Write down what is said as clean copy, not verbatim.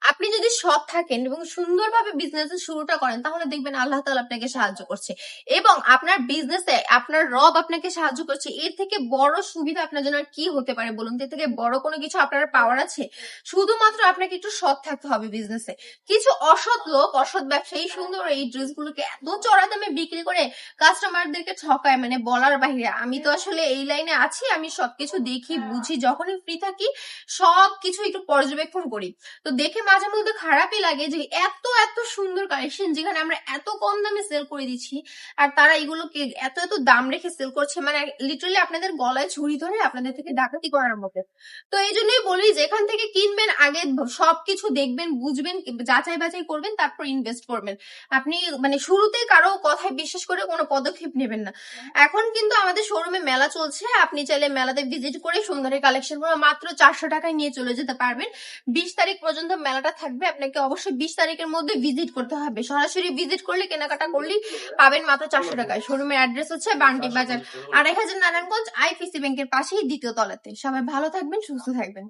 আপনি যদি সৎ থাকেন এবং সুন্দরভাবে বিজনেস শুরুটা করেন, তাহলে দেখবেন আল্লাহ তাআলা আপনাকে সাহায্য করছে এবং আপনার বিজনেসে আপনার রব আপনাকে সাহায্য করছে। এর থেকে বড় সুবিধা আপনার জন্য আর কি হতে পারে বলুন তো? এর থেকে বড় কোনো কিছু আপনার পাওয়ার আছে? শুধুমাত্র আপনাকে একটু সৎ থাকতে হবে বিজনেসে। কিছু অসৎ লোক, অসৎ ব্যবসায়ী সুন্দর এই ড্রেসগুলোকে এত চড়া দামে বিক্রি করে কাস্টমারদেরকে ঠকায়, মানে বলার বাহিরে। আমি তো আসলে এই লাইনে আছি, আমি সবকিছু দেখি বুঝি, যখনই ফ্রি থাকি সবকিছু একটু পর্যবেক্ষণ করি। তো দেখে মাঝে মধ্যে খারাপই লাগে যে এত এত সুন্দর কালেকশন যেখানে আমরা এত কম দামে সেল করে দিচ্ছি, আর তারা এগুলোকে এত এত দাম রেখে সেল করছে, মানে লিটারালি আপনাদের গলায় ছুরি ধরে আপনাদের থেকে ডাকাতি করার মতো। তো এই জন্যই বলি, যেখান থেকে কিনবেন আগে সবকিছু দেখবেন, বুঝবেন, যাচাই বাছাই করবেন, তারপর ইনভেস্ট করবেন। আপনি মানে শুরুতেই কারো কথায় বিশ্বাস করে কোনো পদক্ষেপ নেবেন না। এখন কিন্তু আমাদের শোরুমে মেলা চলছে, আপনি চাইলে মেলাতে ভিজিট করে সুন্দর কালেকশন গুলো মাত্র 400 টাকায় নিয়ে চলে যেতে পারবেন। 20 তারিখ পর্যন্ত মেলাটা থাকবে, আপনাকে অবশ্যই 20 তারিখের মধ্যে ভিজিট করতে হবে। সরাসরি ভিজিট করলে, কেনাকাটা করলেই পাবেন মাত্র 400 টাকায়। শোরুমের অ্যাড্রেস হচ্ছে বান্টি বাজার, 2500 নারায়ণগঞ্জ, আইপিসি ব্যাংকের পাশেই দ্বিতীয় তলাতে। সবাই ভালো থাকবেন, সুস্থ থাকবেন।